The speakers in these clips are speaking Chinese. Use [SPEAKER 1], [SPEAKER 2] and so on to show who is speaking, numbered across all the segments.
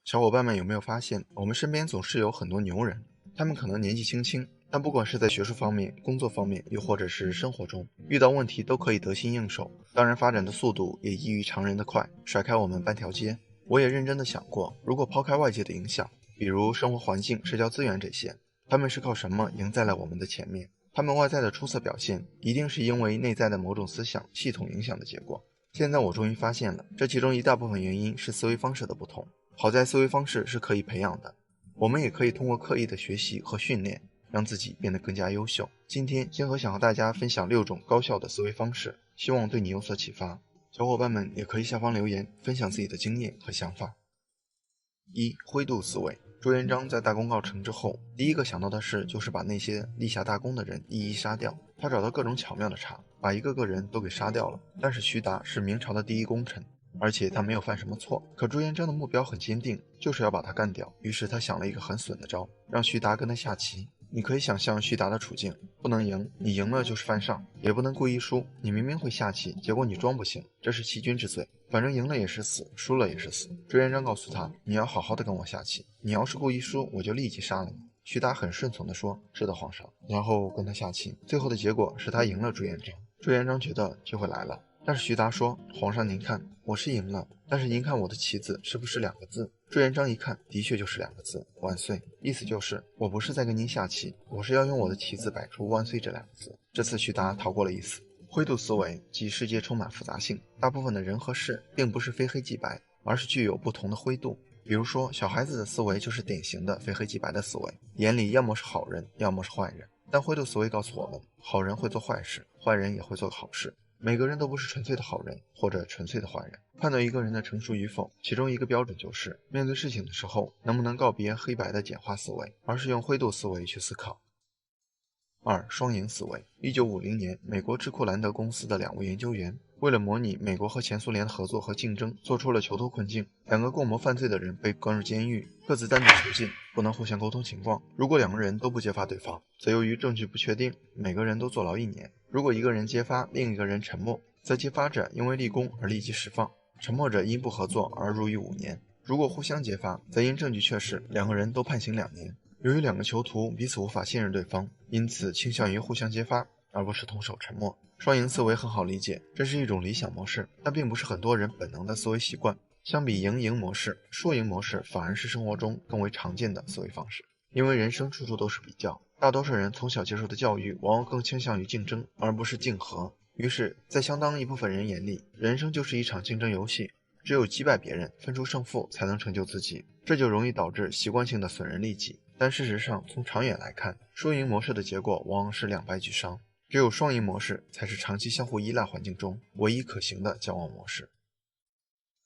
[SPEAKER 1] 小伙伴们有没有发现，我们身边总是有很多牛人，他们可能年纪轻轻，但不管是在学术方面、工作方面，又或者是生活中，遇到问题都可以得心应手，当然发展的速度也异于常人的快，甩开我们半条街。我也认真的想过，如果抛开外界的影响，比如生活环境、社交资源这些，他们是靠什么赢在了我们的前面？他们外在的出色表现，一定是因为内在的某种思想系统影响的结果。现在我终于发现了，这其中一大部分原因是思维方式的不同。好在思维方式是可以培养的，我们也可以通过刻意的学习和训练，让自己变得更加优秀。今天星河想和大家分享6种高效的思维方式，希望对你有所启发。小伙伴们也可以下方留言，分享自己的经验和想法。1. 灰度思维。朱元璋在大功告成之后，第一个想到的事就是把那些立下大功的人一一杀掉。他找到各种巧妙的茬，把一个个人都给杀掉了。但是徐达是明朝的第一功臣，而且他没有犯什么错，可朱元璋的目标很坚定，就是要把他干掉。于是他想了一个很损的招，让徐达跟他下棋。你可以想象徐达的处境，不能赢，你赢了就是犯上，也不能故意输，你明明会下棋，结果你装不行，这是欺君之罪。反正赢了也是死，输了也是死。朱元璋告诉他，你要好好的跟我下棋，你要是故意输，我就立即杀了你。徐达很顺从地说，是的皇上，然后跟他下棋，最后的结果是他赢了朱元璋。朱元璋觉得机会来了，但是徐达说，皇上您看，我是赢了，但是您看我的棋子是不是2个字？朱元璋一看，的确就是2个字，万岁。意思就是我不是在跟您下棋，我是要用我的棋子摆出万岁这2个字。这次徐达逃过了一死。灰度思维即世界充满复杂性，大部分的人和事并不是非黑即白，而是具有不同的灰度。比如说小孩子的思维就是典型的非黑即白的思维，眼里要么是好人，要么是坏人。但灰度思维告诉我们，好人会做坏事，坏人也会做好事，每个人都不是纯粹的好人或者纯粹的坏人。判断一个人的成熟与否，其中一个标准就是面对事情的时候能不能告别黑白的简化思维，而是用灰度思维去思考。2. 双赢思维。1950年，美国智库兰德公司的2位研究员为了模拟美国和前苏联的合作和竞争，做出了囚徒困境。2个共谋犯罪的人被关入监狱，各自单独囚禁，不能互相沟通情况。如果2个人都不揭发对方，则由于证据不确定，每个人都坐牢1年。如果一个人揭发，另一个人沉默，则揭发者因为立功而立即释放，沉默者因不合作而入狱5年。如果互相揭发，则因证据确实，2个人都判刑2年。由于2个囚徒彼此无法信任对方，因此倾向于互相揭发，而不是同手沉默。双赢思维很好理解，这是一种理想模式，但并不是很多人本能的思维习惯。相比赢模式，输赢模式反而是生活中更为常见的思维方式。因为人生处处都是比较，大多数人从小接受的教育往往更倾向于竞争，而不是竞合。于是，在相当一部分人眼里，人生就是一场竞争游戏，只有击败别人，分出胜负，才能成就自己。这就容易导致习惯性的损人利己。但事实上，从长远来看，输赢模式的结果往往是两败俱伤。只有双赢模式才是长期相互依赖环境中唯一可行的交往模式。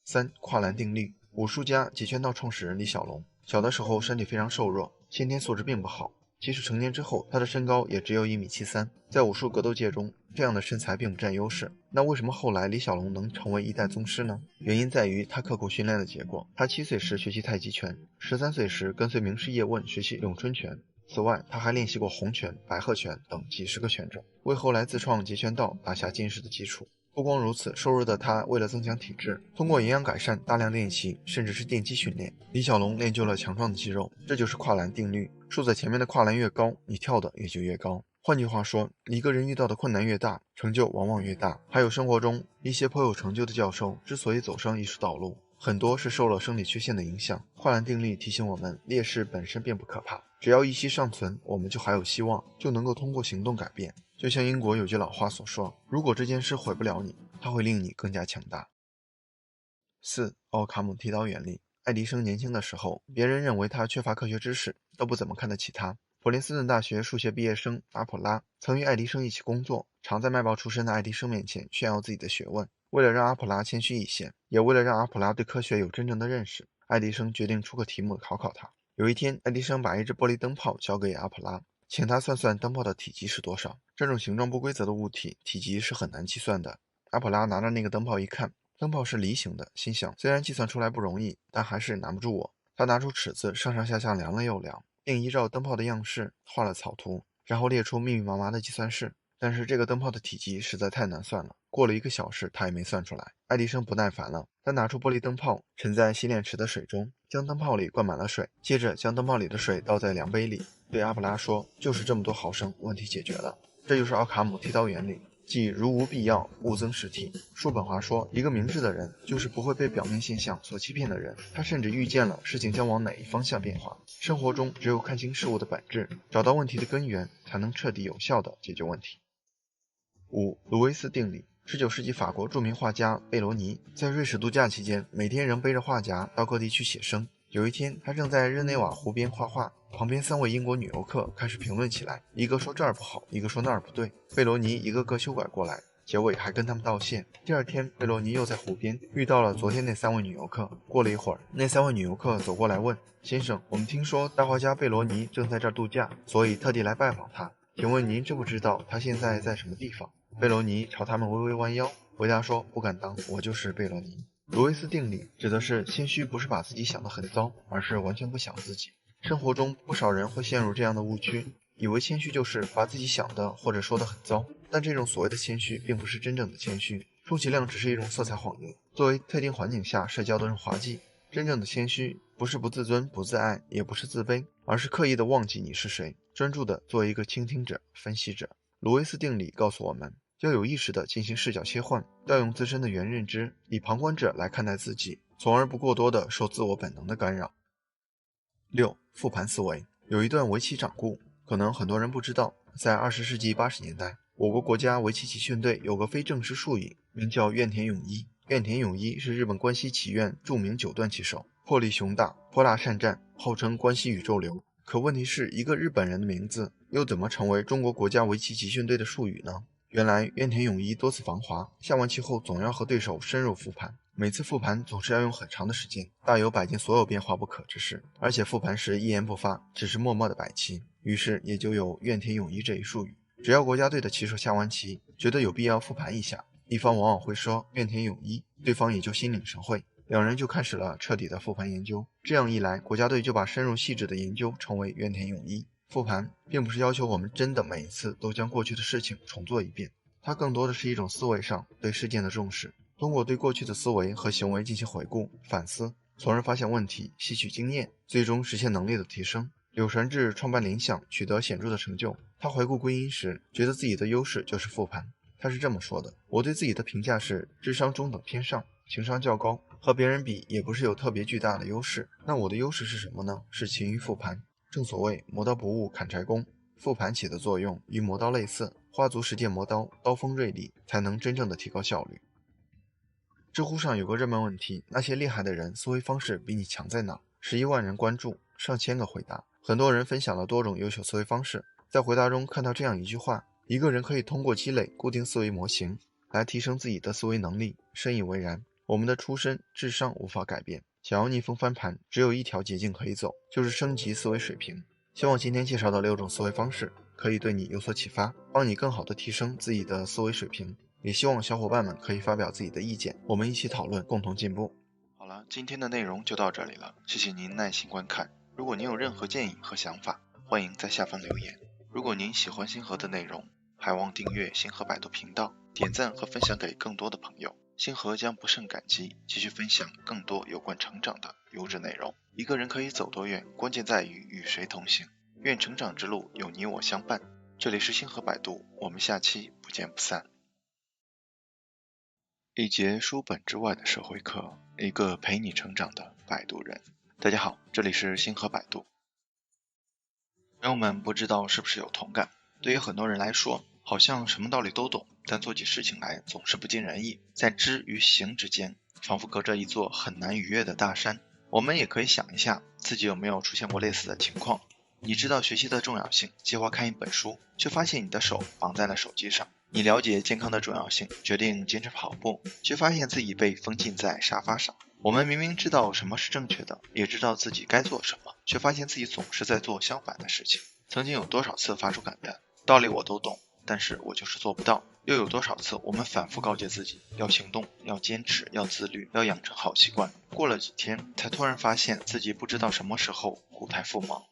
[SPEAKER 1] 3. 跨栏定律。武术家截拳道创始人李小龙，小的时候身体非常瘦弱，先天素质并不好，即使成年之后，他的身高也只有1.73米。在武术格斗界中，这样的身材并不占优势。那为什么后来李小龙能成为一代宗师呢？原因在于他刻苦训练的结果。他7岁时学习太极拳，13岁时跟随名师叶问学习咏春拳。此外，他还练习过洪拳、白鹤拳等几十个拳种，为后来自创截拳道打下坚实的基础。不光如此，瘦弱的他为了增强体质，通过营养改善、大量练习，甚至是电击训练，李小龙练就了强壮的肌肉。这就是跨栏定律，竖在前面的跨栏越高，你跳的也就越高。换句话说，一个人遇到的困难越大，成就往往越大。还有生活中一些颇有成就的教授之所以走上艺术道路，很多是受了生理缺陷的影响。跨栏定律提醒我们，劣势本身并不可怕，只要一息尚存，我们就还有希望，就能够通过行动改变。就像英国有句老话所说，如果这件事毁不了你，它会令你更加强大。4. 奥卡姆剃刀原理。爱迪生年轻的时候，别人认为他缺乏科学知识，都不怎么看得起他。普林斯顿大学数学毕业生阿普拉曾与爱迪生一起工作，常在卖报出身的爱迪生面前炫耀自己的学问。为了让阿普拉谦虚一些，也为了让阿普拉对科学有真正的认识，爱迪生决定出个题目考考他。有一天，爱迪生把一只玻璃灯泡交给阿普拉，请他算算灯泡的体积是多少。这种形状不规则的物体，体积是很难计算的。阿普拉拿着那个灯泡一看，灯泡是梨形的，心想虽然计算出来不容易，但还是难不住我。他拿出尺子上上下下量了又量，并依照灯泡的样式画了草图，然后列出密密麻麻的计算式。但是这个灯泡的体积实在太难算了，过了1个小时，他也没算出来。爱迪生不耐烦了，他拿出玻璃灯泡，沉在洗脸池的水中，将灯泡里灌满了水，接着将灯泡里的水倒在量杯里，对阿布拉说：“就是这么多毫升，问题解决了。”这就是奥卡姆剃刀原理，即如无必要，勿增实体。叔本华说，一个明智的人就是不会被表面现象所欺骗的人，他甚至预见了事情将往哪一方向变化。生活中只有看清事物的本质，找到问题的根源，才能彻底有效地解决问题。5. 卢维斯定理。19世纪法国著名画家贝罗尼在瑞士度假期间，每天仍背着画夹到各地去写生。有一天，他正在日内瓦湖边画画，旁边3位英国女游客开始评论起来，一个说这儿不好，一个说那儿不对。贝罗尼一个个修改过来，结尾还跟他们道歉。第二天，贝罗尼又在湖边遇到了昨天那3位女游客。过了一会儿，那3位女游客走过来问：“先生，我们听说大画家贝罗尼正在这儿度假，所以特地来拜访他。请问您知不知道他现在在什么地方？”贝罗尼朝他们微微弯腰，回答说：“不敢当，我就是贝罗尼。”卢维斯定理指的是谦虚不是把自己想得很糟，而是完全不想自己。生活中不少人会陷入这样的误区，以为谦虚就是把自己想的或者说的很糟，但这种所谓的谦虚并不是真正的谦虚，充其量只是一种色彩谎言，作为特定环境下社交的润滑剂。真正的谦虚不是不自尊不自爱，也不是自卑，而是刻意的忘记你是谁，专注的做一个倾听者分析者。卢维斯定理告诉我们，要有意识地进行视角切换，调用自身的原认知，以旁观者来看待自己，从而不过多地受自我本能的干扰。6. 复盘思维。有一段围棋掌故，可能很多人不知道，在20世纪80年代，我国国家围棋集训队有个非正式术语，名叫院田勇一。院田勇一是日本关西棋院著名9段棋手，魄力雄大，泼辣善战，号称关西宇宙流。可问题是，一个日本人的名字又怎么成为中国国家围棋集训队的术语呢？原来院田勇一多次防滑，下完棋后总要和对手深入复盘，每次复盘总是要用很长的时间，大有摆尽所有变化不可之势，而且复盘时一言不发，只是默默的摆棋，于是也就有院田勇一这一术语。只要国家队的棋手下完棋，觉得有必要复盘一下，一方往往会说院田勇一，对方也就心领神会，两人就开始了彻底的复盘研究。这样一来，国家队就把深入细致的研究称为院田勇一。复盘并不是要求我们真的每一次都将过去的事情重做一遍，它更多的是一种思维上对事件的重视，通过对过去的思维和行为进行回顾反思，从而发现问题，吸取经验，最终实现能力的提升。柳传志创办联想取得显著的成就，他回顾归因时觉得自己的优势就是复盘。他是这么说的：我对自己的评价是智商中等偏上，情商较高，和别人比也不是有特别巨大的优势。那我的优势是什么呢？是勤于复盘。正所谓磨刀不误砍柴工，复盘起的作用与磨刀类似，花足实践磨刀，刀锋锐利，才能真正的提高效率。知乎上有个热门问题，那些厉害的人思维方式比你强在哪？11万人关注，上千个回答，很多人分享了多种优秀思维方式。在回答中看到这样一句话：一个人可以通过积累固定思维模型来提升自己的思维能力，深以为然。我们的出身智商无法改变，想要逆风翻盘，只有一条捷径可以走，就是升级思维水平。希望今天介绍的6种思维方式可以对你有所启发，帮你更好地提升自己的思维水平。也希望小伙伴们可以发表自己的意见，我们一起讨论，共同进步。好了，今天的内容就到这里了，谢谢您耐心观看。如果您有任何建议和想法，欢迎在下方留言。如果您喜欢星河的内容，还望订阅星河百度频道，点赞和分享给更多的朋友。星河将不胜感激，继续分享更多有关成长的优质内容。一个人可以走多远，关键在于与谁同行。愿成长之路有你我相伴。这里是星河百度，我们下期不见不散。一节书本之外的社会课，一个陪你成长的摆渡人。大家好，这里是星河百度。朋友们不知道是不是有同感，对于很多人来说，好像什么道理都懂，但做起事情来总是不尽人意，在知与行之间，仿佛隔着一座很难逾越的大山。我们也可以想一下，自己有没有出现过类似的情况。你知道学习的重要性，计划看一本书，却发现你的手绑在了手机上。你了解健康的重要性，决定坚持跑步，却发现自己被封禁在沙发上。我们明明知道什么是正确的，也知道自己该做什么，却发现自己总是在做相反的事情。曾经有多少次发出感叹，道理我都懂，但是我就是做不到。又有多少次我们反复告诫自己要行动，要坚持，要自律，要养成好习惯，过了几天才突然发现自己不知道什么时候故态复萌。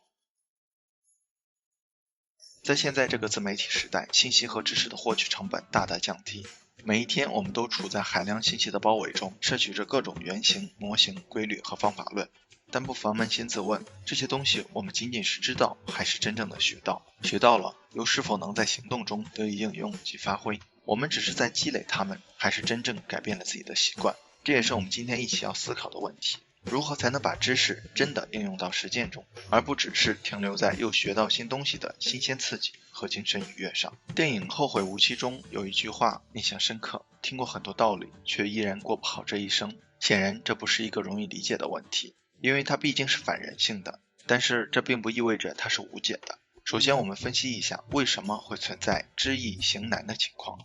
[SPEAKER 1] 在现在这个自媒体时代，信息和知识的获取成本大大降低，每一天我们都处在海量信息的包围中，摄取着各种原型、模型、规律和方法论。但不妨扪心自问，这些东西我们仅仅是知道，还是真正的学到？学到了，又是否能在行动中得以应用及发挥？我们只是在积累它们，还是真正改变了自己的习惯？这也是我们今天一起要思考的问题。如何才能把知识真的应用到实践中，而不只是停留在又学到新东西的新鲜刺激和精神愉悦上？电影《后会无期》中有一句话印象深刻，听过很多道理，却依然过不好这一生。显然这不是一个容易理解的问题，因为它毕竟是反人性的，但是这并不意味着它是无解的。首先我们分析一下为什么会存在知易行难的情况。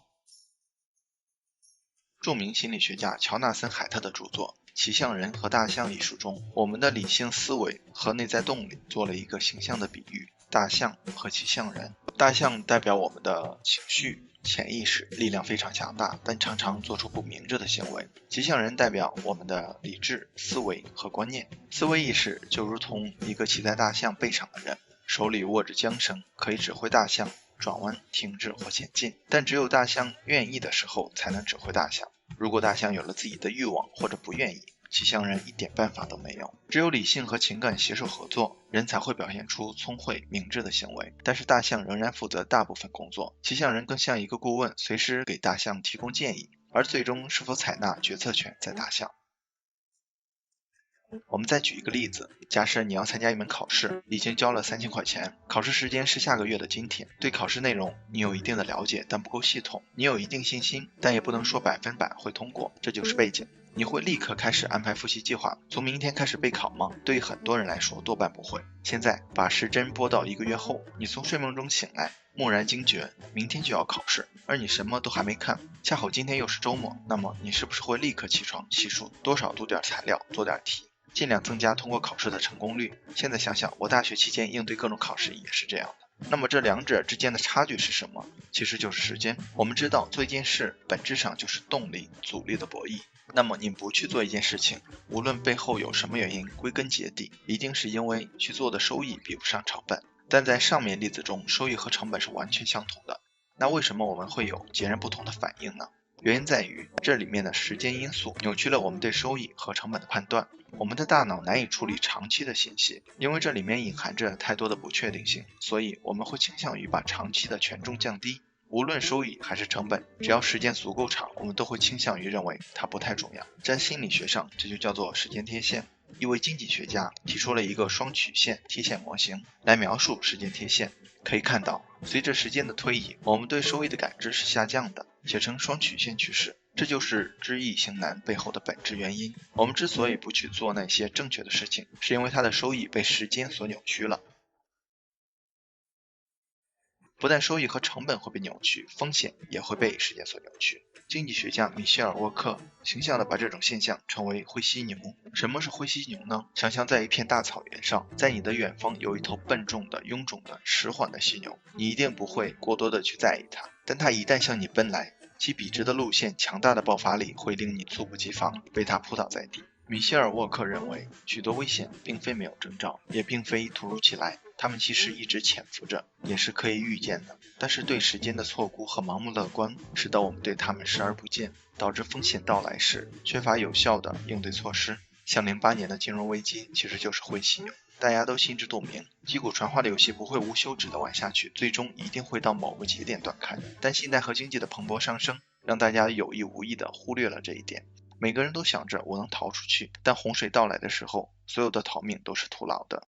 [SPEAKER 1] 著名心理学家乔纳森·海特的著作《骑象人和大象》一书中，我们的理性思维和内在动力做了一个形象的比喻：大象和骑象人。大象代表我们的情绪、潜意识，力量非常强大，但常常做出不明智的行为。骑象人代表我们的理智、思维和观念。思维意识就如同一个骑在大象背上的人，手里握着缰绳，可以指挥大象转弯、停滞或前进，但只有大象愿意的时候才能指挥大象。如果大象有了自己的欲望或者不愿意，骑象人一点办法都没有。只有理性和情感携手合作，人才会表现出聪慧明智的行为。但是大象仍然负责大部分工作，骑象人更像一个顾问，随时给大象提供建议，而最终是否采纳决策权在大象。我们再举一个例子，假设你要参加一门考试，已经交了3000块钱，考试时间是下个月的今天，对考试内容你有一定的了解，但不够系统，你有一定信心，但也不能说100%会通过，这就是背景。你会立刻开始安排复习计划，从明天开始备考吗？对于很多人来说多半不会。现在把时针拨到1个月后，你从睡梦中醒来，蓦然惊觉明天就要考试，而你什么都还没看，恰好今天又是周末，那么你是不是会立刻起床细数多少读点材料，做点题，尽量增加通过考试的成功率？现在想想，我大学期间应对各种考试也是这样的。那么这两者之间的差距是什么？其实就是时间。我们知道做一件事本质上就是动力、阻力的博弈。那么你不去做一件事情，无论背后有什么原因，归根结底一定是因为去做的收益比不上成本。但在上面例子中，收益和成本是完全相同的。那为什么我们会有截然不同的反应呢？原因在于这里面的时间因素扭曲了我们对收益和成本的判断。我们的大脑难以处理长期的信息，因为这里面隐含着太多的不确定性，所以我们会倾向于把长期的权重降低。无论收益还是成本，只要时间足够长，我们都会倾向于认为它不太重要。在心理学上，这就叫做时间贴现。一位经济学家提出了一个双曲线贴现模型来描述时间贴现。可以看到，随着时间的推移，我们对收益的感知是下降的，写成双曲线趋势。这就是知易行难背后的本质原因。我们之所以不去做那些正确的事情，是因为它的收益被时间所扭曲了。不但收益和成本会被扭曲，风险也会被时间所扭曲。经济学家米歇尔·沃克形象地把这种现象称为灰犀牛。什么是灰犀牛呢？想象在一片大草原上，在你的远方有一头笨重的、臃肿的、迟缓的犀牛，你一定不会过多的去在意它，但它一旦向你奔来，其笔直的路线、强大的爆发力会令你猝不及防，被它扑倒在地。米歇尔·沃克认为，许多危险并非没有征兆，也并非突如其来，它们其实一直潜伏着，也是可以预见的。但是对时间的错估和盲目乐观，使得我们对它们视而不见，导致风险到来时缺乏有效的应对措施。像08年的金融危机其实就是灰犀牛，大家都心知肚明，击鼓传花的游戏不会无休止的玩下去，最终一定会到某个节点断开。但信贷和经济的蓬勃上升，让大家有意无意地忽略了这一点。每个人都想着我能逃出去，但洪水到来的时候，所有的逃命都是徒劳的。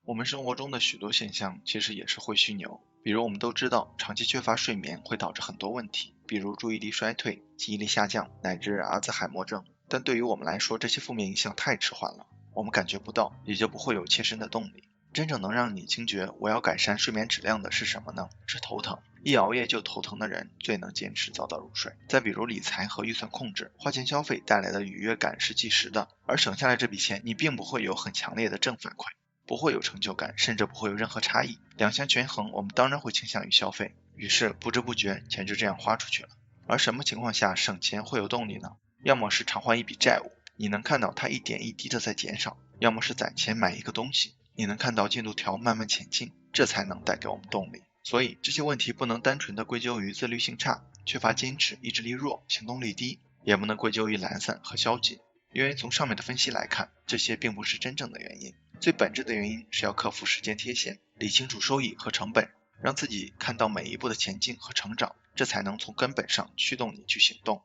[SPEAKER 1] 我们生活中的许多现象其实也是灰犀牛，比如我们都知道长期缺乏睡眠会导致很多问题，比如注意力衰退、记忆力下降，乃至阿兹海默症。但对于我们来说，这些负面影响太迟缓了，我们感觉不到，也就不会有切身的动力。真正能让你惊觉我要改善睡眠质量的是什么呢？是头疼。一熬夜就头疼的人最能坚持早早入睡。再比如理财和预算控制，花钱消费带来的愉悦感是即时的，而省下来这笔钱你并不会有很强烈的正反馈，不会有成就感，甚至不会有任何差异。两相权衡，我们当然会倾向于消费，于是不知不觉钱就这样花出去了。而什么情况下省钱会有动力呢？要么是偿还一笔债务，你能看到它一点一滴的在减少；要么是攒钱买一个东西，你能看到进度条慢慢前进，这才能带给我们动力。所以这些问题不能单纯的归咎于自律性差、缺乏坚持、意志力弱、行动力低，也不能归咎于懒散和消极，因为从上面的分析来看，这些并不是真正的原因。最本质的原因是要克服时间贴现，理清楚收益和成本，让自己看到每一步的前进和成长，这才能从根本上驱动你去行动。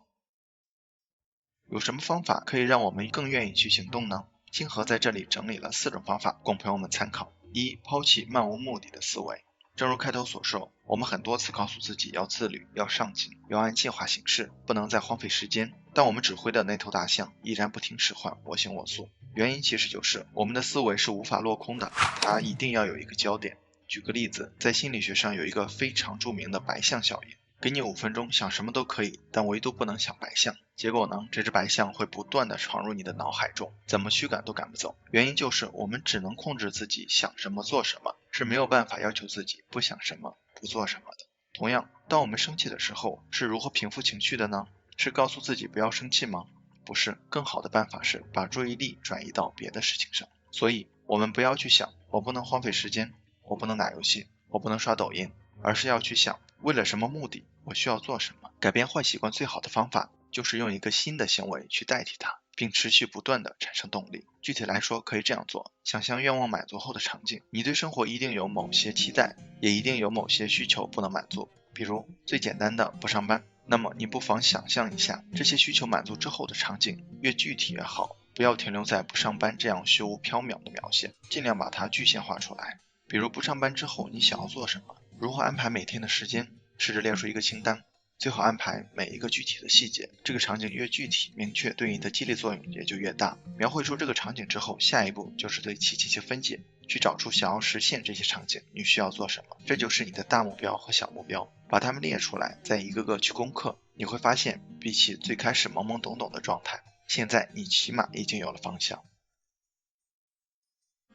[SPEAKER 1] 有什么方法可以让我们更愿意去行动呢？星河在这里整理了4种方法供朋友们参考。一、抛弃漫无目的的思维。正如开头所说，我们很多次告诉自己要自律、要上进、要按计划行事，不能再荒废时间，但我们指挥的那头大象依然不听使唤，我行我素。原因其实就是我们的思维是无法落空的，它一定要有一个焦点。举个例子，在心理学上有一个非常著名的白象效应，给你5分钟想什么都可以，但唯独不能想白象。结果呢，这只白象会不断的闯入你的脑海中，怎么驱赶都赶不走。原因就是我们只能控制自己想什么做什么，是没有办法要求自己不想什么不做什么的。同样，当我们生气的时候，是如何平复情绪的呢？是告诉自己不要生气吗？不是，更好的办法是把注意力转移到别的事情上。所以我们不要去想我不能荒废时间，我不能打游戏，我不能刷抖音，而是要去想为了什么目的，我需要做什么。改变坏习惯最好的方法就是用一个新的行为去代替它，并持续不断的产生动力。具体来说可以这样做，想象愿望满足后的场景，你对生活一定有某些期待，也一定有某些需求不能满足，比如最简单的不上班。那么你不妨想象一下这些需求满足之后的场景，越具体越好，不要停留在不上班这样虚无缥缈的描写，尽量把它具象化出来。比如不上班之后你想要做什么，如何安排每天的时间，试着列出一个清单，最好安排每一个具体的细节，这个场景越具体明确，对你的激励作用也就越大。描绘出这个场景之后，下一步就是对其进行分解，去找出想要实现这些场景你需要做什么，这就是你的大目标和小目标，把它们列出来，再一个个去攻克。你会发现比起最开始懵懵懂懂的状态，现在你起码已经有了方向。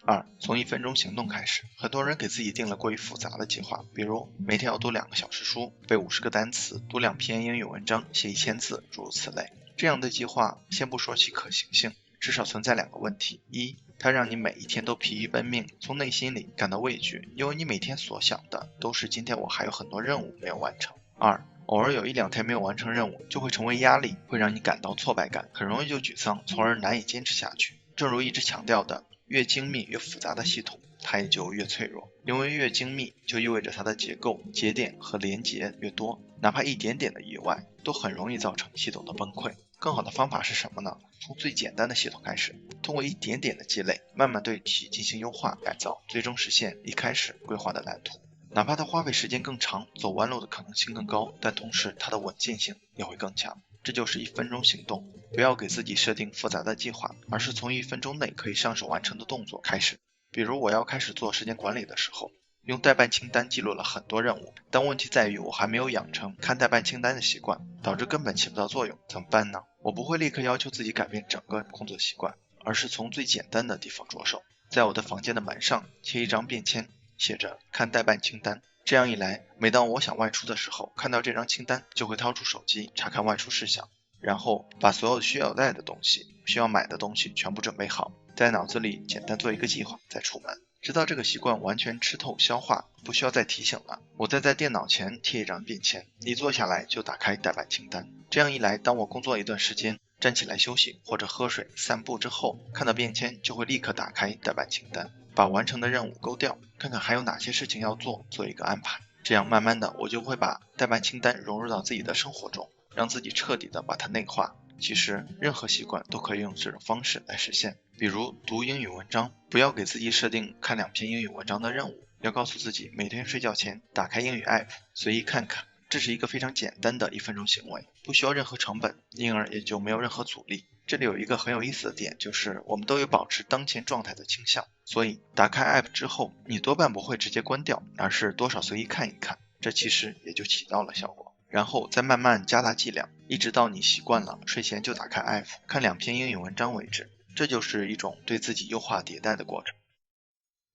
[SPEAKER 1] 2. 从1分钟行动开始。很多人给自己定了过于复杂的计划，比如每天要读2个小时书，背50个单词，读2篇英语文章，写1000字，诸如此类。这样的计划先不说其可行性，至少存在2个问题。一，它让你每一天都疲于奔命，从内心里感到畏惧，因为你每天所想的都是今天我还有很多任务没有完成。2，偶尔有1-2天没有完成任务，就会成为压力，会让你感到挫败感，很容易就沮丧，从而难以坚持下去。正如一直强调的，越精密越复杂的系统，它也就越脆弱，因为越精密就意味着它的结构、节点和连结越多，哪怕一点点的意外都很容易造成系统的崩溃。更好的方法是什么呢？从最简单的系统开始，通过一点点的积累，慢慢对其进行优化改造，最终实现一开始规划的蓝图。哪怕它花费时间更长，走弯路的可能性更高，但同时它的稳健性也会更强。这就是1分钟行动，不要给自己设定复杂的计划，而是从1分钟内可以上手完成的动作开始。比如我要开始做时间管理的时候，用待办清单记录了很多任务，但问题在于我还没有养成看待办清单的习惯，导致根本起不到作用，怎么办呢？我不会立刻要求自己改变整个工作习惯，而是从最简单的地方着手，在我的房间的门上贴一张便签，写着看待办清单。这样一来，每当我想外出的时候，看到这张清单就会掏出手机查看外出事项，然后把所有需要带的东西、需要买的东西全部准备好，在脑子里简单做一个计划再出门。直到这个习惯完全吃透消化，不需要再提醒了，我再在电脑前贴一张便签，一坐下来就打开待办清单。这样一来，当我工作一段时间，站起来休息或者喝水散步之后，看到便签就会立刻打开待办清单，把完成的任务勾掉，看看还有哪些事情要做，做一个安排。这样慢慢的我就会把待办清单融入到自己的生活中，让自己彻底的把它内化。其实任何习惯都可以用这种方式来实现，比如读英语文章，不要给自己设定看2篇英语文章的任务，要告诉自己每天睡觉前打开英语 app 随意看看。这是一个非常简单的1分钟行为，不需要任何成本，因而也就没有任何阻力。这里有一个很有意思的点，就是我们都有保持当前状态的倾向，所以打开 app 之后，你多半不会直接关掉，而是多少随意看一看，这其实也就起到了效果。然后再慢慢加大剂量，一直到你习惯了睡前就打开 app 看2篇英语文章为止，这就是一种对自己优化迭代的过程。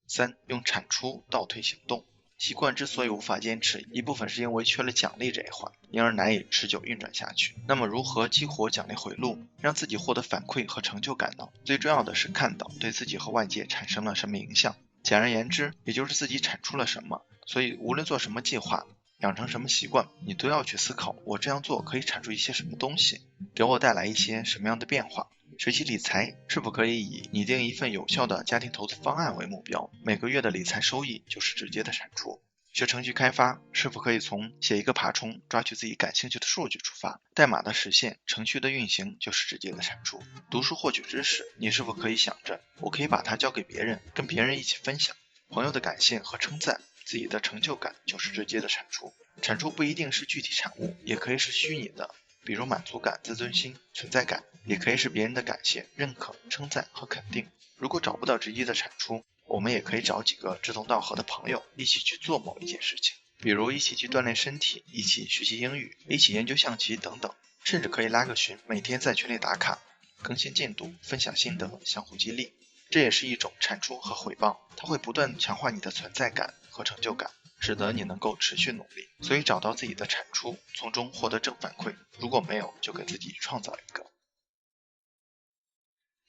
[SPEAKER 1] 3. 用产出倒推行动。习惯之所以无法坚持，一部分是因为缺了奖励这一环，因而难以持久运转下去。那么如何激活奖励回路，让自己获得反馈和成就感呢？最重要的是看到对自己和外界产生了什么影响，简而言之，也就是自己产出了什么。所以无论做什么计划，养成什么习惯，你都要去思考，我这样做可以产出一些什么东西，给我带来一些什么样的变化。学习理财是否可以以拟定一份有效的家庭投资方案为目标，每个月的理财收益就是直接的产出。学程序开发是否可以从写一个爬虫抓取自己感兴趣的数据出发，代码的实现，程序的运行就是直接的产出。读书获取知识，你是否可以想着我可以把它交给别人，跟别人一起分享，朋友的感谢和称赞，自己的成就感就是直接的产出。产出不一定是具体产物，也可以是虚拟的，比如满足感、自尊心、存在感，也可以是别人的感谢、认可、称赞和肯定。如果找不到直接的产出，我们也可以找几个志同道合的朋友一起去做某一件事情，比如一起去锻炼身体，一起学习英语，一起研究象棋等等，甚至可以拉个群，每天在群里打卡，更新进度，分享心得，相互激励。这也是一种产出和回报，它会不断强化你的存在感和成就感，使得你能够持续努力。所以找到自己的产出，从中获得正反馈，如果没有，就给自己创造一个。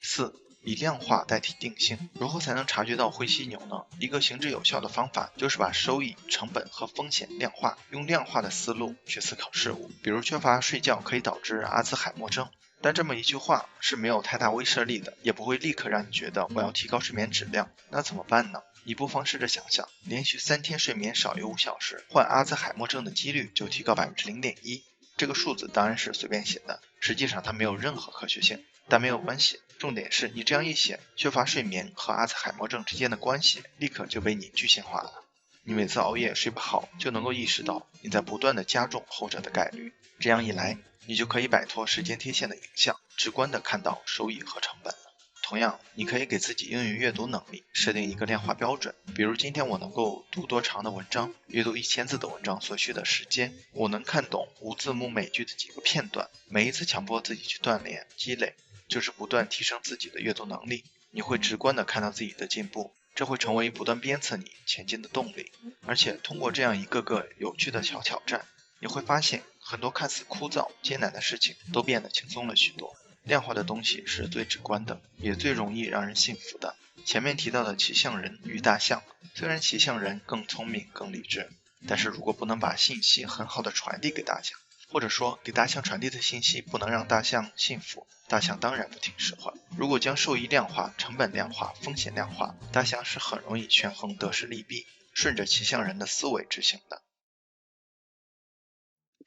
[SPEAKER 1] 4. 以量化代替定性。如何才能察觉到灰犀牛呢？一个行之有效的方法就是把收益、成本和风险量化，用量化的思路去思考事物。比如缺乏睡觉可以导致阿兹海默症，但这么一句话是没有太大威慑力的，也不会立刻让你觉得我要提高睡眠质量。那怎么办呢？你不妨试着想象，连续3天睡眠少于5小时，患阿兹海默症的几率就提高 0.1%。这个数字当然是随便写的，实际上它没有任何科学性，但没有关系。重点是你这样一写，缺乏睡眠和阿兹海默症之间的关系立刻就被你具象化了。你每次熬夜睡不好，就能够意识到你在不断的加重后者的概率。这样一来，你就可以摆脱时间贴现的影响，直观的看到收益和成本了。同样，你可以给自己英语阅读能力设定一个量化标准，比如今天我能够读多长的文章，阅读1000字的文章所需的时间，我能看懂无字幕美剧的几个片段。每一次强迫自己去锻炼积累，就是不断提升自己的阅读能力，你会直观的看到自己的进步，这会成为不断鞭策你前进的动力。而且通过这样一个个有趣的小挑战，你会发现很多看似枯燥艰难的事情都变得轻松了许多。量化的东西是最直观的，也最容易让人信服的。前面提到的骑象人与大象，虽然骑象人更聪明更理智，但是如果不能把信息很好的传递给大象，或者说给大象传递的信息不能让大象信服，大象当然不听使唤。如果将收益量化、成本量化、风险量化，大象是很容易权衡得失利弊，顺着骑象人的思维执行的。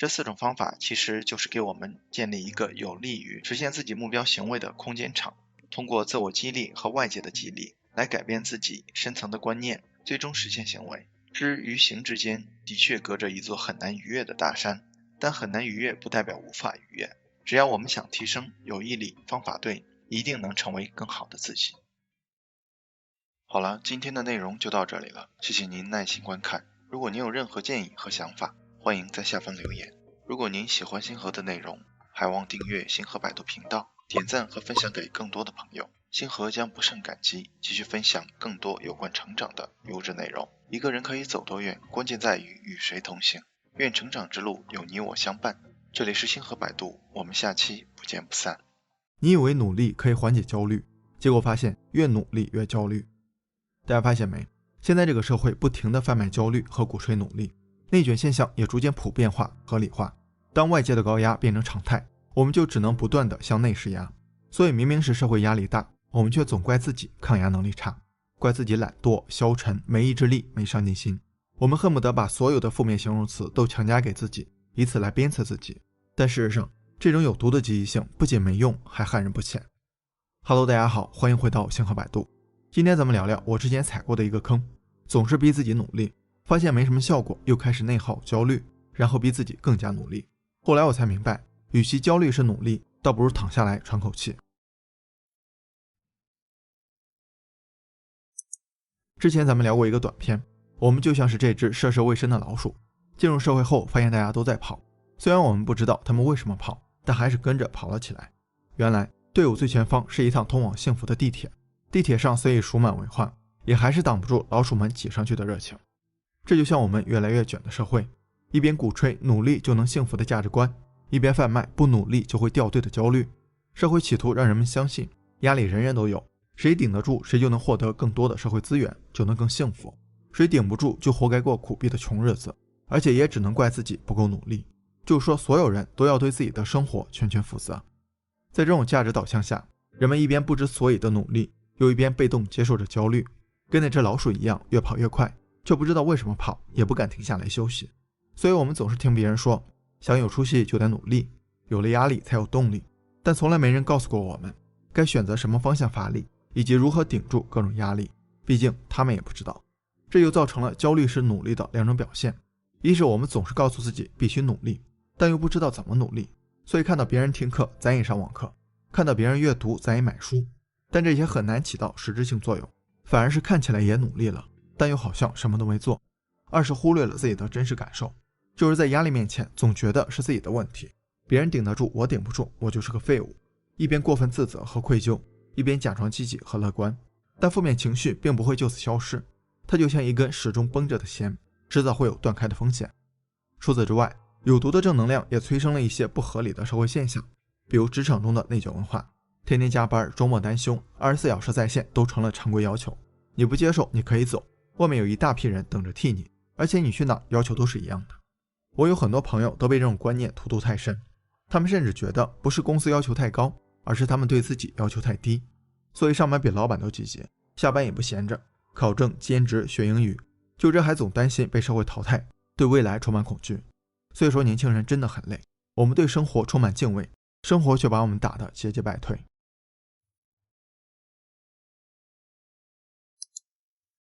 [SPEAKER 1] 这4种方法其实就是给我们建立一个有利于实现自己目标行为的空间场，通过自我激励和外界的激励来改变自己深层的观念，最终实现行为。知与行之间的确隔着一座很难逾越的大山，但很难逾越不代表无法逾越，只要我们想提升，有毅力，方法对，一定能成为更好的自己。好了，今天的内容就到这里了，谢谢您耐心观看。如果您有任何建议和想法，欢迎在下方留言。如果您喜欢星河的内容，还望订阅星河百度频道，点赞和分享给更多的朋友。星河将不胜感激，继续分享更多有关成长的优质内容。一个人可以走多远，关键在于与谁同行。愿成长之路有你我相伴。这里是星河百度，我们下期不见不散。
[SPEAKER 2] 你以为努力可以缓解焦虑，结果发现越努力越焦虑。大家发现没？现在这个社会不停地贩卖焦虑和鼓吹努力，内卷现象也逐渐普遍化、合理化。当外界的高压变成常态，我们就只能不断地向内施压。所以明明是社会压力大，我们却总怪自己抗压能力差，怪自己懒惰、消沉、没意志力、没上进心。我们恨不得把所有的负面形容词都强加给自己，以此来鞭策自己。但事实上，这种有毒的积极性不仅没用，还害人不浅。Hello， 大家好，欢迎回到星河百度。今天咱们聊聊我之前踩过的一个坑，总是逼自己努力，发现没什么效果，又开始内耗、焦虑，然后逼自己更加努力。后来我才明白，与其焦虑是努力，倒不如躺下来喘口气。之前咱们聊过一个短片，我们就像是这只涉世未深的老鼠，进入社会后发现大家都在跑，虽然我们不知道他们为什么跑，但还是跟着跑了起来。原来队伍最前方是一趟通往幸福的地铁，地铁上虽已鼠满为患，也还是挡不住老鼠们挤上去的热情。这就像我们越来越卷的社会，一边鼓吹努力就能幸福的价值观，一边贩卖不努力就会掉队的焦虑。社会企图让人们相信压力人人都有，谁顶得住，谁就能获得更多的社会资源，就能更幸福；谁顶不住，就活该过苦逼的穷日子，而且也只能怪自己不够努力。就是说，所有人都要对自己的生活全权负责。在这种价值导向下，人们一边不知所以的努力，又一边被动接受着焦虑，跟那只老鼠一样，越跑越快，却不知道为什么跑，也不敢停下来休息。所以我们总是听别人说，想有出息就得努力，有了压力才有动力，但从来没人告诉过我们该选择什么方向发力，以及如何顶住各种压力，毕竟他们也不知道。这就造成了焦虑是努力的两种表现。一是我们总是告诉自己必须努力，但又不知道怎么努力，所以看到别人听课，咱也上网课，看到别人阅读，咱也买书，但这些很难起到实质性作用，反而是看起来也努力了，但又好像什么都没做。二是忽略了自己的真实感受，就是在压力面前总觉得是自己的问题，别人顶得住，我顶不住，我就是个废物，一边过分自责和愧疚，一边假装积极和乐观。但负面情绪并不会就此消失，它就像一根始终绷着的弦，迟早会有断开的风险。除此之外，有毒的正能量也催生了一些不合理的社会现象，比如职场中的内卷文化，天天加班，周末单休，24小时在线都成了常规要求。你不接受你可以走，外面有一大批人等着替你，而且你去哪要求都是一样的。我有很多朋友都被这种观念荼毒太深，他们甚至觉得不是公司要求太高，而是他们对自己要求太低，所以上班比老板都积极，下班也不闲着，考证、兼职、学英语，就这还总担心被社会淘汰，对未来充满恐惧。所以说年轻人真的很累，我们对生活充满敬畏，生活却把我们打得节节败退。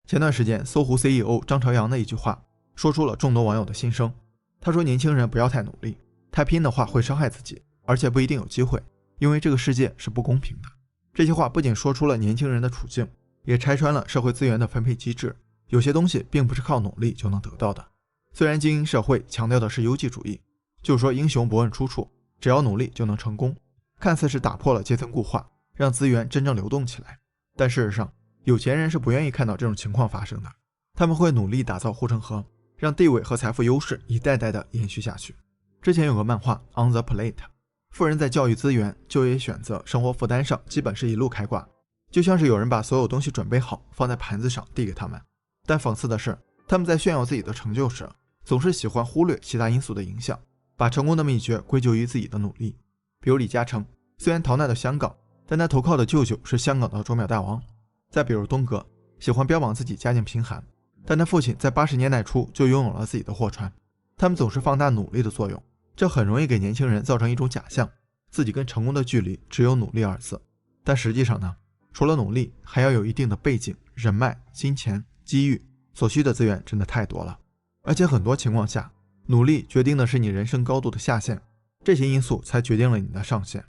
[SPEAKER 2] 前段时间搜狐 CEO 张朝阳的一句话说出了众多网友的心声。他说年轻人不要太努力，太拼的话会伤害自己，而且不一定有机会，因为这个世界是不公平的。这些话不仅说出了年轻人的处境，也拆穿了社会资源的分配机制，有些东西并不是靠努力就能得到的。虽然精英社会强调的是优绩主义，就是说英雄不问出处，只要努力就能成功，看似是打破了阶层固化，让资源真正流动起来，但事实上有钱人是不愿意看到这种情况发生的，他们会努力打造护城河，让地位和财富优势一代代的延续下去。之前有个漫画 On the Plate， 富人在教育资源、就业选择、生活负担上基本是一路开挂，就像是有人把所有东西准备好放在盘子上递给他们，但讽刺的是他们在炫耀自己的成就时，总是喜欢忽略其他因素的影响，把成功的秘诀归咎于自己的努力。比如李嘉诚虽然逃难到香港，但他投靠的舅舅是香港的钟表大王。再比如东哥喜欢标榜自己家境贫寒，但他父亲在80年代初就拥有了自己的货船。他们总是放大努力的作用，这很容易给年轻人造成一种假象，自己跟成功的距离只有努力二字。但实际上呢，除了努力，还要有一定的背景、人脉、金钱、机遇，所需的资源真的太多了。而且很多情况下，努力决定的是你人生高度的下限，这些因素才决定了你的上限。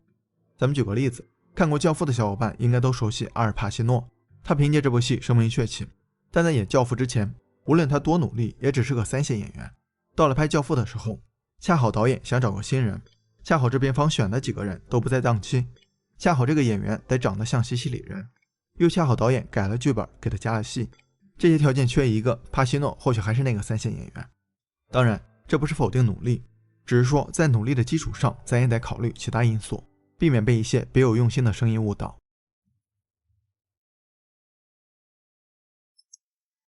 [SPEAKER 2] 咱们举个例子，看过《教父》的小伙伴应该都熟悉阿尔帕西诺，他凭借这部戏声名鹊起，但在演《教父》之前，无论他多努力，也只是个3线演员。到了拍《教父》的时候，恰好导演想找个新人，恰好制片方选的几个人都不在档期，恰好这个演员得长得像西西里人，又恰好导演改了剧本给他加了戏，这些条件缺一个，帕西诺或许还是那个3线演员。当然这不是否定努力，只是说在努力的基础上，咱也得考虑其他因素，避免被一些别有用心的声音误导。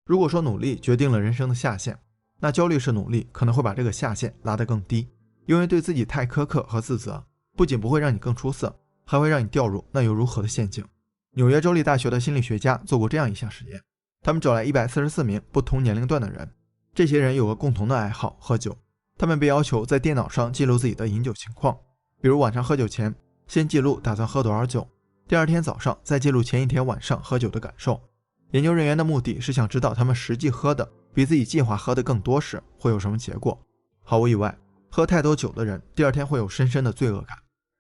[SPEAKER 2] 如果说努力决定了人生的下限，那焦虑式努力可能会把这个下限拉得更低，因为对自己太苛刻和自责，不仅不会让你更出色，还会让你掉入那又如何的陷阱。纽约州立大学的心理学家做过这样一项实验，他们找来144名不同年龄段的人，这些人有个共同的爱好，喝酒。他们被要求在电脑上记录自己的饮酒情况，比如晚上喝酒前先记录打算喝多少酒，第二天早上再记录前一天晚上喝酒的感受。研究人员的目的是想知道他们实际喝的比自己计划喝的更多时会有什么结果。毫无意外，喝太多酒的人第二天会有深深的罪恶感，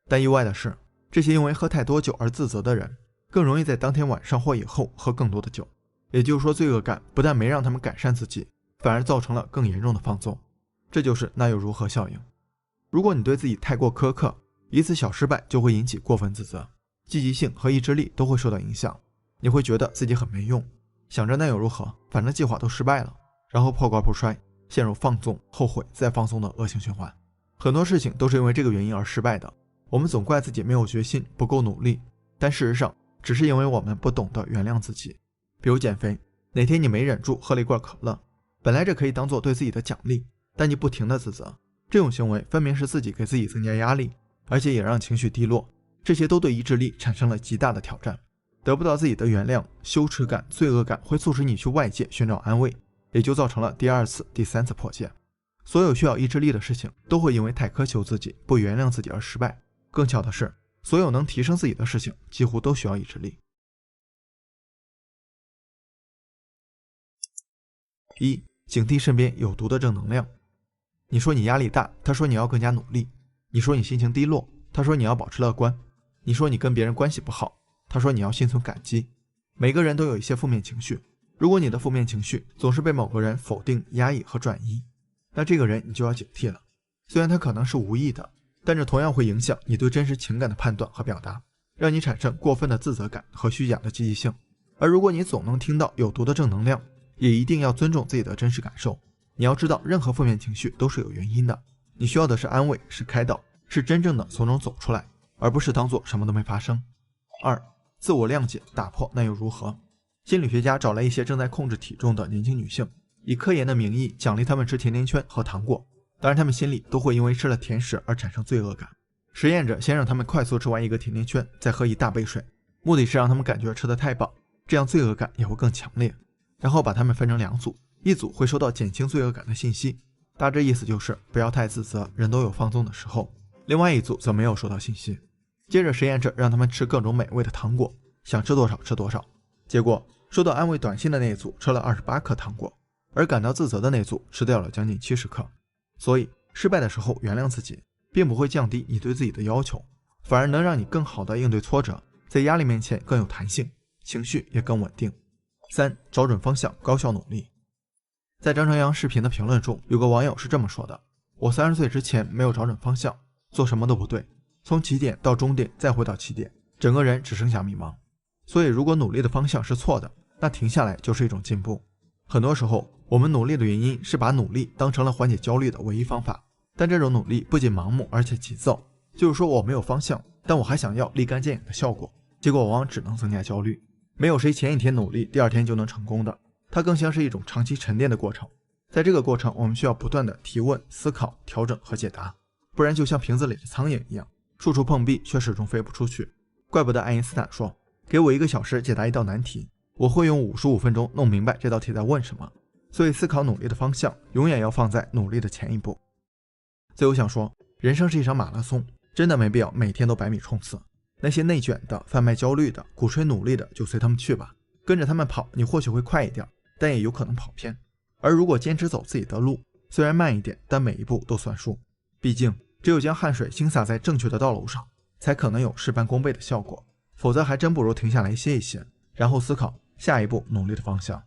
[SPEAKER 2] 但意外的是，这些因为喝太多酒而自责的人更容易在当天晚上或以后喝更多的酒。也就是说，罪恶感不但没让他们改善自己，反而造成了更严重的放纵。这就是那又如何效应。如果你对自己太过苛刻，一次小失败就会引起过分自责，积极性和意志力都会受到影响，你会觉得自己很没用，想着那又如何，反正计划都失败了，然后破罐破摔，陷入放纵、后悔再放纵的恶性循环。很多事情都是因为这个原因而失败的，我们总怪自己没有决心，不够努力，但事实上只是因为我们不懂得原谅自己。比如减肥，哪天你没忍住喝了一罐可乐，本来这可以当做对自己的奖励，但你不停地自责，这种行为分明是自己给自己增加压力，而且也让情绪低落，这些都对意志力产生了极大的挑战。得不到自己的原谅，羞耻感、罪恶感会促使你去外界寻找安慰，也就造成了第二次、第三次破戒。所有需要意志力的事情都会因为太苛求自己、不原谅自己而失败。更巧的是，所有能提升自己的事情几乎都需要意志力。一、警惕身边有毒的正能量。你说你压力大，他说你要更加努力；你说你心情低落，他说你要保持乐观；你说你跟别人关系不好，他说你要心存感激。每个人都有一些负面情绪，如果你的负面情绪总是被某个人否定、压抑和转移，那这个人你就要警惕了。虽然他可能是无意的，但这同样会影响你对真实情感的判断和表达，让你产生过分的自责感和虚假的积极性。而如果你总能听到有毒的正能量，也一定要尊重自己的真实感受。你要知道，任何负面情绪都是有原因的，你需要的是安慰，是开导，是真正的从中走出来，而不是当作什么都没发生。二、自我谅解打破那又如何？心理学家找来一些正在控制体重的年轻女性，以科研的名义奖励她们吃甜甜圈和糖果，当然她们心里都会因为吃了甜食而产生罪恶感。实验者先让她们快速吃完一个甜甜圈，再喝一大杯水，目的是让她们感觉吃得太饱，这样罪恶感也会更强烈。然后把它们分成两组，一组会收到减轻罪恶感的信息，大致意思就是不要太自责，人都有放纵的时候。另外一组则没有收到信息。接着实验者让他们吃各种美味的糖果，想吃多少吃多少。结果收到安慰短信的那组吃了28颗糖果，而感到自责的那组吃掉了将近70颗。所以失败的时候原谅自己，并不会降低你对自己的要求，反而能让你更好地应对挫折，在压力面前更有弹性，情绪也更稳定。3. 找准方向，高效努力。在张朝阳视频的评论中，有个网友是这么说的：我30岁之前没有找准方向，做什么都不对，从起点到终点再回到起点，整个人只剩下迷茫。所以如果努力的方向是错的，那停下来就是一种进步。很多时候我们努力的原因是把努力当成了缓解焦虑的唯一方法，但这种努力不仅盲目而且急躁，就是说我没有方向，但我还想要立竿见影的效果，结果往往只能增加焦虑。没有谁前一天努力第二天就能成功的，它更像是一种长期沉淀的过程。在这个过程，我们需要不断的提问、思考、调整和解答，不然就像瓶子里的苍蝇一样，处处碰壁却始终飞不出去。怪不得爱因斯坦说，给我1个小时解答一道难题，我会用55分钟弄明白这道题在问什么。所以思考努力的方向永远要放在努力的前一步。最后想说，人生是一场马拉松，真的没必要每天都100米冲刺。那些内卷的、贩卖焦虑的、鼓吹努力的，就随他们去吧，跟着他们跑，你或许会快一点，但也有可能跑偏。而如果坚持走自己的路，虽然慢一点，但每一步都算数。毕竟只有将汗水倾洒在正确的道路上，才可能有事半功倍的效果，否则还真不如停下来歇一歇，然后思考下一步努力的方向。